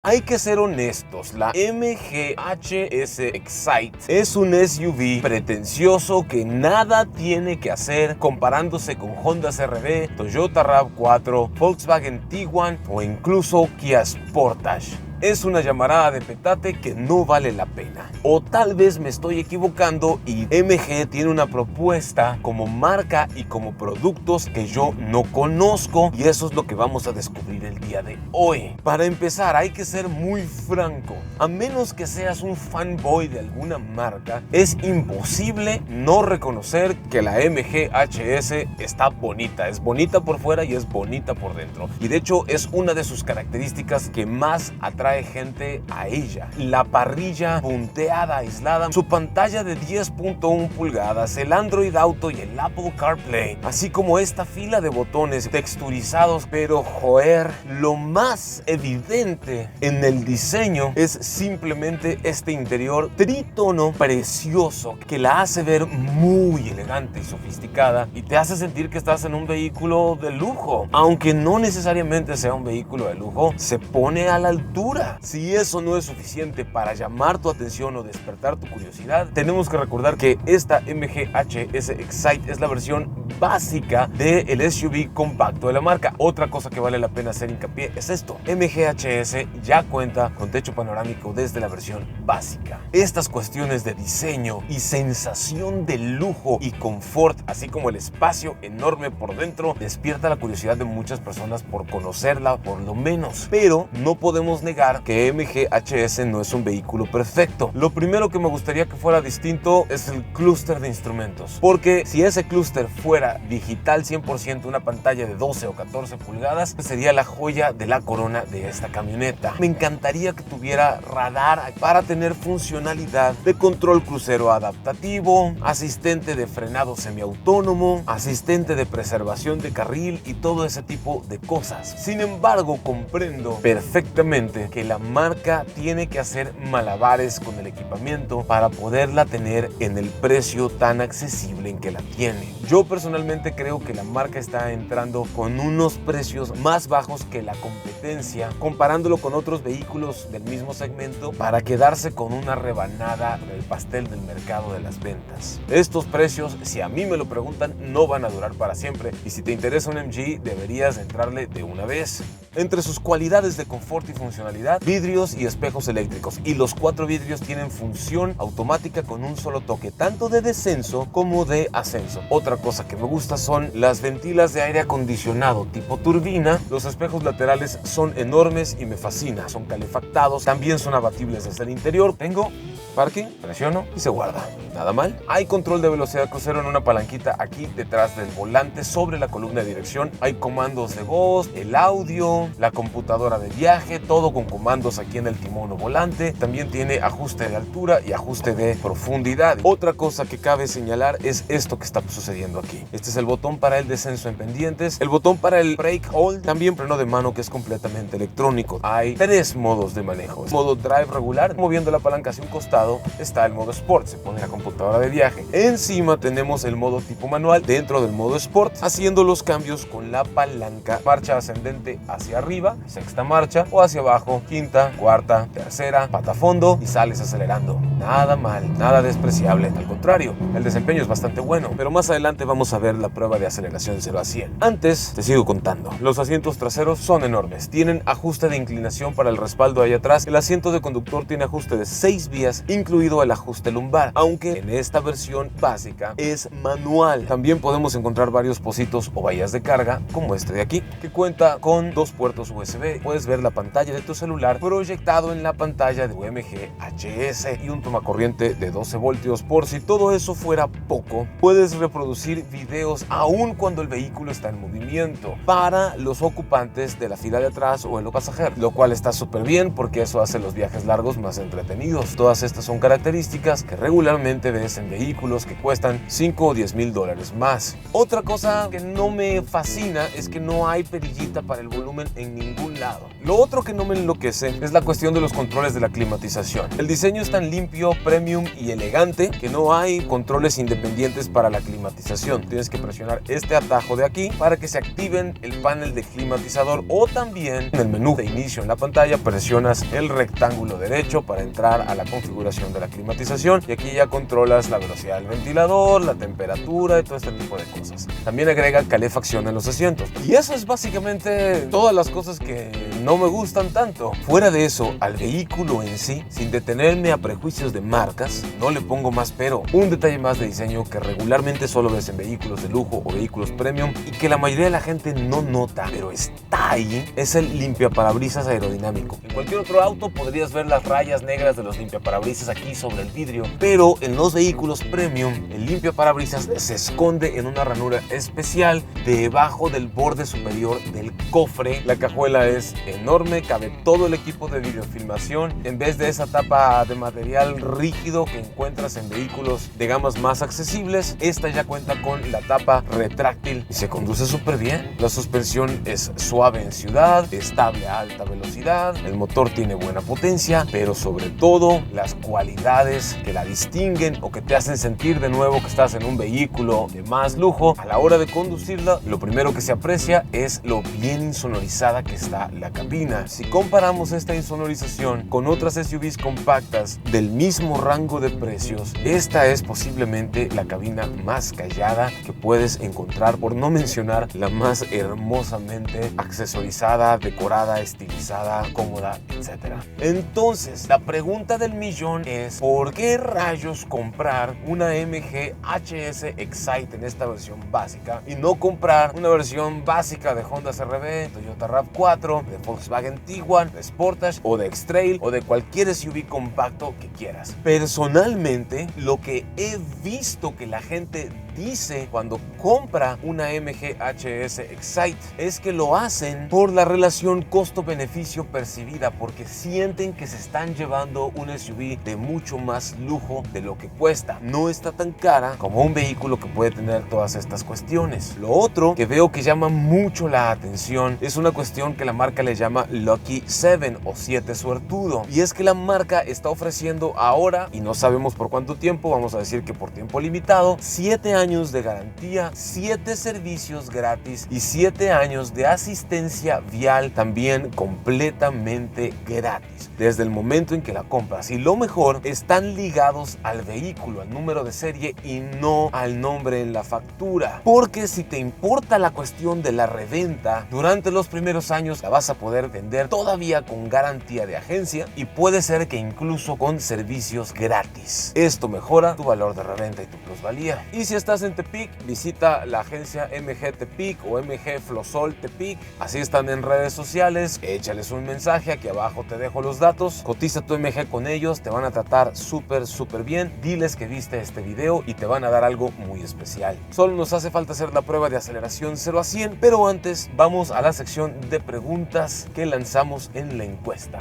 Hay que ser honestos, la MG HS Excite es un SUV pretencioso que nada tiene que hacer comparándose con Honda CR-V, Toyota RAV4, Volkswagen Tiguan o incluso Kia Sportage. Es una llamarada de petate que no vale la pena. O tal vez me estoy equivocando y MG tiene una propuesta como marca y como productos que yo no conozco, y eso es lo que vamos a descubrir el día de hoy. Para empezar, hay que ser muy franco. A menos que seas un fanboy de alguna marca, es imposible no reconocer que la MG HS está bonita. Es bonita por fuera y es bonita por dentro. Y de hecho es una de sus características que más atrae gente a ella. La parrilla punteada aislada, su pantalla de 10.1 pulgadas, el Android Auto y el Apple CarPlay, así como esta fila de botones texturizados, pero joder, lo más evidente en el diseño es simplemente este interior trítono precioso que la hace ver muy elegante y sofisticada y te hace sentir que estás en un vehículo de lujo. Aunque no necesariamente sea un vehículo de lujo, se pone a la altura. Si eso no es suficiente para llamar tu atención o despertar tu curiosidad, tenemos que recordar que esta MG HS Excite es la versión básica del SUV compacto de la marca. Otra cosa que vale la pena hacer hincapié es esto: MG HS ya cuenta con techo panorámico desde la versión básica. Estas cuestiones de diseño y sensación de lujo y confort, así como el espacio enorme por dentro, despierta la curiosidad de muchas personas por conocerla por lo menos. Pero no podemos negar que MG HS no es un vehículo perfecto. Lo primero que me gustaría que fuera distinto es el clúster de instrumentos, porque si ese clúster fuera digital 100%, una pantalla de 12 o 14 pulgadas, sería la joya de la corona de esta camioneta. Me encantaría que tuviera radar para tener funcionalidad de control crucero adaptativo, asistente de frenado semiautónomo, asistente de preservación de carril y todo ese tipo de cosas. Sin embargo, comprendo perfectamente que la marca tiene que hacer malabares con el equipamiento para poderla tener en el precio tan accesible en que la tiene. Yo personalmente creo que la marca está entrando con unos precios más bajos que la competencia, comparándolo con otros vehículos del mismo segmento, para quedarse con una rebanada del pastel del mercado de las ventas. Estos precios, si a mí me lo preguntan, no van a durar para siempre, y si te interesa un MG deberías entrarle de una vez. Entre sus cualidades de confort y funcionalidad, vidrios y espejos eléctricos, y los 4 vidrios tienen función automática con un solo toque, tanto de descenso como de ascenso. Otra cosa que me gusta son las ventilas de aire acondicionado tipo turbina. Los espejos laterales son enormes y me fascina, son calefactados, también son abatibles desde el interior. Tengo parking, presiono y se guarda. Nada mal. Hay control de velocidad crucero en una palanquita aquí detrás del volante sobre la columna de dirección. Hay comandos de voz, el audio, la computadora de viaje, todo con comandos aquí en el timón o volante. También tiene ajuste de altura y ajuste de profundidad. Otra cosa que cabe señalar es esto que está sucediendo aquí. Este es el botón para el descenso en pendientes, el botón para el brake hold, también freno de mano que es completamente electrónico. Hay 3 modos de manejo: modo drive regular, moviendo la palanca hacia un costado. Está el modo Sport, se pone la computadora de viaje. Encima tenemos el modo tipo manual dentro del modo Sport, haciendo los cambios con la palanca. Marcha ascendente hacia arriba, sexta marcha, o hacia abajo, quinta, cuarta, tercera, pata a fondo y sales acelerando. Nada mal, nada despreciable. Al contrario, el desempeño es bastante bueno, pero más adelante vamos a ver la prueba de aceleración 0 a 100. Antes, te sigo contando. Los asientos traseros son enormes. Tienen ajuste de inclinación para el respaldo ahí atrás. El asiento de conductor tiene ajuste de 6 vías, incluido el ajuste lumbar, aunque en esta versión básica es manual. También podemos encontrar varios pocitos o bahías de carga, como este de aquí, que cuenta con 2 puertos USB. Puedes ver la pantalla de tu celular proyectado en la pantalla de MG HS y un tomacorriente de 12 voltios. Por si todo eso fuera poco, puedes reproducir videos aún cuando el vehículo está en movimiento para los ocupantes de la fila de atrás o en los pasajeros, lo cual está súper bien porque eso hace los viajes largos más entretenidos. Todas estas son características que regularmente ves en vehículos que cuestan 5 o 10 mil dólares más. Otra cosa que no me fascina es que no hay perillita para el volumen en ningún un lado. Lo otro que no me enloquece es la cuestión de los controles de la climatización. El diseño es tan limpio, premium y elegante que no hay controles independientes para la climatización. Tienes que presionar este atajo de aquí para que se activen el panel de climatizador, o también en el menú de inicio en la pantalla presionas el rectángulo derecho para entrar a la configuración de la climatización, y aquí ya controlas la velocidad del ventilador, la temperatura y todo este tipo de cosas. También agrega calefacción en los asientos, y eso es básicamente todas las cosas que no me gustan tanto. Fuera de eso, al vehículo en sí, sin detenerme a prejuicios de marcas, no le pongo más pero. Un detalle más de diseño que regularmente solo ves en vehículos de lujo o vehículos premium y que la mayoría de la gente no nota, pero está ahí, es el limpiaparabrisas aerodinámico. En cualquier otro auto podrías ver las rayas negras de los limpiaparabrisas aquí sobre el vidrio, pero en los vehículos premium el limpiaparabrisas se esconde en una ranura especial debajo del borde superior del cofre. La cajuela es enorme, cabe todo el equipo de videofilmación en vez de esa tapa de material rígido que encuentras en vehículos de gamas más accesibles. Esta ya cuenta con la tapa retráctil y se conduce súper bien. La suspensión es suave en ciudad, estable a alta velocidad, el motor tiene buena potencia, pero sobre todo las cualidades que la distinguen o que te hacen sentir de nuevo que estás en un vehículo de más lujo. A la hora de conducirla, lo primero que se aprecia es lo bien insonorizada que está la cabina. Si comparamos esta insonorización con otras SUVs compactas del mismo rango de precios, esta es posiblemente la cabina más callada que puedes encontrar, por no mencionar la más hermosamente accesorizada, decorada, estilizada, cómoda, etc. Entonces, la pregunta del millón es: ¿por qué rayos comprar una MG HS Excite en esta versión básica y no comprar una versión básica de Honda CR-V, Toyota RAV4, de Volkswagen Tiguan, de Sportage o de X-Trail o de cualquier SUV compacto que quieras? Personalmente, lo que he visto que la gente dice cuando compra una MG HS Excite es que lo hacen por la relación costo-beneficio percibida, porque sienten que se están llevando un SUV de mucho más lujo de lo que cuesta. No está tan cara como un vehículo que puede tener todas estas cuestiones. Lo otro que veo que llama mucho la atención es una cuestión que la marca le llama Lucky 7 o 7 suertudo, y es que la marca está ofreciendo ahora, y no sabemos por cuánto tiempo, vamos a decir que por tiempo limitado, 7 años de garantía, 7 servicios gratis y 7 años de asistencia vial también completamente gratis desde el momento en que la compras. Y lo mejor, están ligados al vehículo, al número de serie y no al nombre en la factura, porque si te importa la cuestión de la reventa, durante los primeros años la vas a poder vender todavía con garantía de agencia y puede ser que incluso con servicios gratis. Esto mejora tu valor de reventa y tu plusvalía. Y si estás en Tepic, visita la agencia MG Tepic o MG Flosol Tepic. Así están en redes sociales. Échales un mensaje, aquí abajo te dejo los datos. Cotiza tu MG con ellos, te van a tratar súper bien. Diles que viste este video y te van a dar algo muy especial. Solo nos hace falta hacer la prueba de aceleración 0 a 100, pero antes vamos a la sección de preguntas que lanzamos en la encuesta.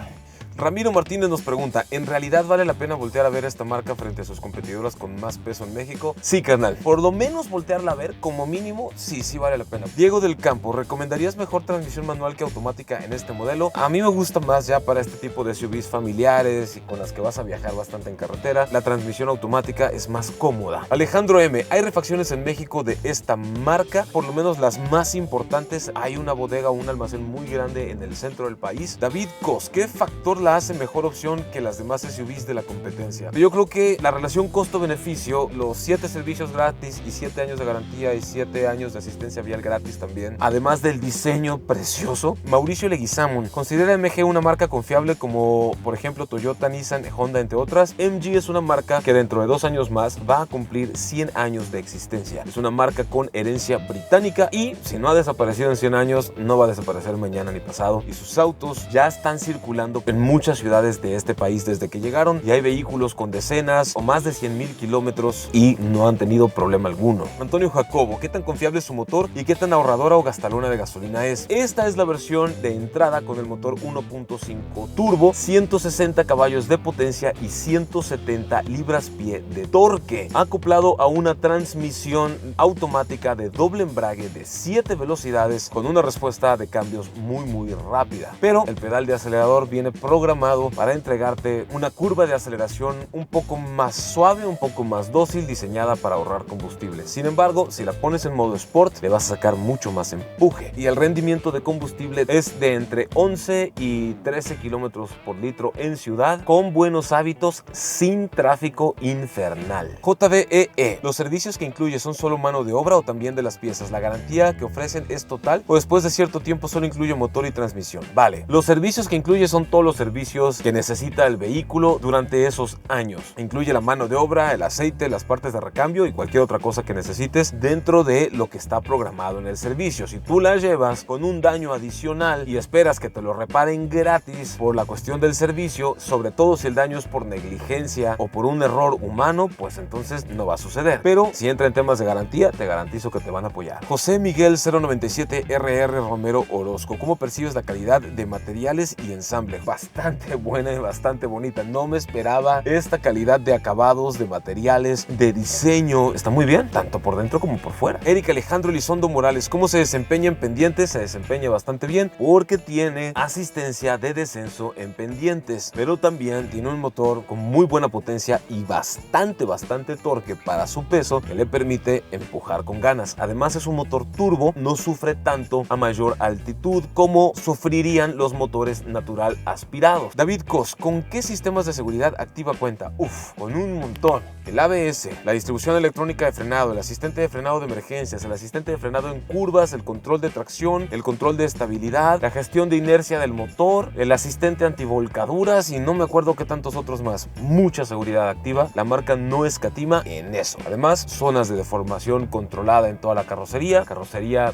Ramiro Martínez nos pregunta: ¿en realidad vale la pena voltear a ver esta marca frente a sus competidoras con más peso en México? Sí, carnal. Por lo menos voltearla a ver, como mínimo, sí vale la pena. Diego del Campo: ¿recomendarías mejor transmisión manual que automática en este modelo? A mí me gusta más ya para este tipo de SUVs familiares y con las que vas a viajar bastante en carretera. La transmisión automática es más cómoda. Alejandro M: ¿hay refacciones en México de esta marca? Por lo menos las más importantes. Hay una bodega o un almacén muy grande en el centro del país. David Cos: ¿qué factor la hace mejor opción que las demás SUVs de la competencia? Yo creo que la relación costo-beneficio, los 7 servicios gratis y 7 años de garantía y 7 años de asistencia vial gratis también, además del diseño precioso. Mauricio Leguizamón: ¿considera MG una marca confiable como por ejemplo Toyota, Nissan, Honda, entre otras? MG es una marca que dentro de 2 años más va a cumplir 100 años de existencia. Es una marca con herencia británica y si no ha desaparecido en 100 años, no va a desaparecer mañana ni pasado, y sus autos ya están circulando en muchas ciudades de este país desde que llegaron y hay vehículos con decenas o más de 100,000 kilómetros y no han tenido problema alguno. Antonio Jacobo, ¿qué tan confiable es su motor y qué tan ahorradora o gastalona de gasolina es? Esta es la versión de entrada con el motor 1.5 turbo, 160 caballos de potencia y 170 libras-pie de torque, acoplado a una transmisión automática de doble embrague de 7 velocidades con una respuesta de cambios muy rápida. Pero el pedal de acelerador viene programado para entregarte una curva de aceleración un poco más suave, un poco más dócil, diseñada para ahorrar combustible. Sin embargo, si la pones en modo Sport, le vas a sacar mucho más empuje y el rendimiento de combustible es de entre 11 y 13 kilómetros por litro en ciudad, con buenos hábitos, sin tráfico infernal. JBEE, ¿los servicios que incluye son solo mano de obra o también de las piezas? ¿La garantía que ofrecen es total o después de cierto tiempo solo incluye motor y transmisión? Vale, los servicios que incluye son todos los servicios que necesita el vehículo durante esos años. Incluye la mano de obra, el aceite, las partes de recambio y cualquier otra cosa que necesites dentro de lo que está programado en el servicio. Si tú la llevas con un daño adicional y esperas que te lo reparen gratis por la cuestión del servicio, sobre todo si el daño es por negligencia o por un error humano, pues entonces no va a suceder. Pero si entra en temas de garantía, te garantizo que te van a apoyar. José Miguel 097 RR Romero Orozco, ¿cómo percibes la calidad de materiales y ensamble? Bastante buena y bastante bonita. No me esperaba esta calidad de acabados, de materiales, de diseño. Está muy bien, tanto por dentro como por fuera. Eric Alejandro Elizondo Morales, ¿cómo se desempeña en pendientes? Se desempeña bastante bien porque tiene asistencia de descenso en pendientes, pero también tiene un motor con muy buena potencia y bastante torque para su peso, que le permite empujar con ganas. Además es un motor turbo, no sufre tanto a mayor altitud como sufrirían los motores natural aspirados. David Cos, ¿con qué sistemas de seguridad activa cuenta? Con un montón. El ABS, la distribución electrónica de frenado, el asistente de frenado de emergencias, el asistente de frenado en curvas, el control de tracción, el control de estabilidad, la gestión de inercia del motor, el asistente antivolcaduras y no me acuerdo qué tantos otros más. Mucha seguridad activa. La marca no escatima en eso. Además, zonas de deformación controlada en toda la carrocería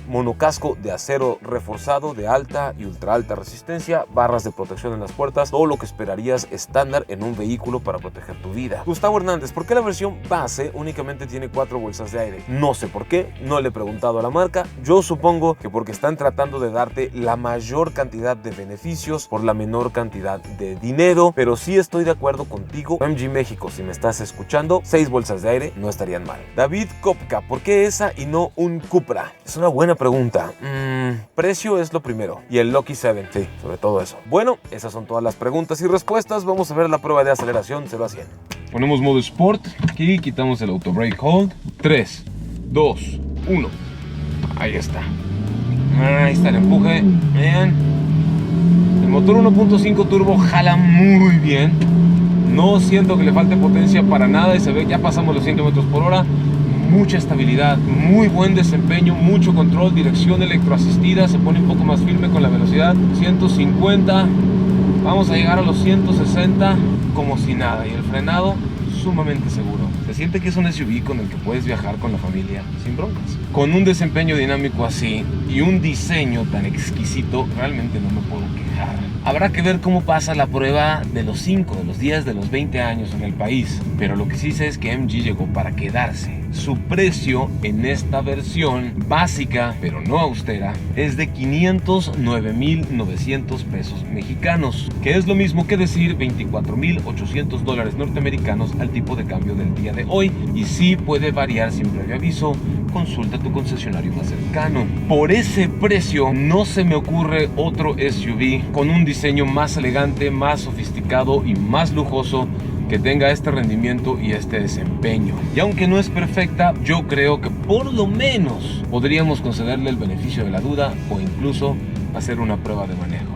monocasco de acero reforzado de alta y ultra alta resistencia, barras de protección en las puertas, todo lo que esperarías estándar en un vehículo para proteger tu vida. Gustavo Hernández, ¿por qué la versión base únicamente tiene 4 bolsas de aire? No sé por qué, no le he preguntado a la marca. Yo supongo que porque están tratando de darte la mayor cantidad de beneficios por la menor cantidad de dinero, pero sí estoy de acuerdo contigo. MG México, si me estás escuchando, 6 bolsas de aire no estarían mal. David Kopka, ¿por qué esa y no un Cupra? Es una buena pregunta. Precio es lo primero y el Lucky 7, sí, sobre todo eso. Bueno, esas son todas las preguntas y respuestas. Vamos a ver la prueba de aceleración 0 a 100. Ponemos modo Sport, aquí quitamos el Auto Brake Hold. 3, 2, 1. Ahí está. Ahí está el empuje. Vean. El motor 1.5 turbo jala muy bien. No siento que le falte potencia para nada y se ve, ya pasamos los 100 km por hora. Mucha estabilidad, muy buen desempeño, mucho control, dirección electroasistida, se pone un poco más firme con la velocidad. 150, vamos a llegar a los 160 como si nada, y el frenado sumamente seguro. Se siente que es un SUV con el que puedes viajar con la familia sin broncas. Con un desempeño dinámico así y un diseño tan exquisito, realmente no me puedo quejar. Habrá que ver cómo pasa la prueba de los 5, de los 10, de los 20 años en el país, pero lo que sí sé es que MG llegó para quedarse. Su precio en esta versión básica, pero no austera, es de 509,900 pesos mexicanos, que es lo mismo que decir 24,800 dólares norteamericanos al tipo de cambio del día de hoy, y sí puede variar sin previo aviso. Consulta tu concesionario más cercano. Por ese precio no se me ocurre otro SUV con un diseño más elegante, más sofisticado y más lujoso que tenga este rendimiento y este desempeño. Y aunque no es perfecta, yo creo que por lo menos podríamos concederle el beneficio de la duda o incluso hacer una prueba de manejo.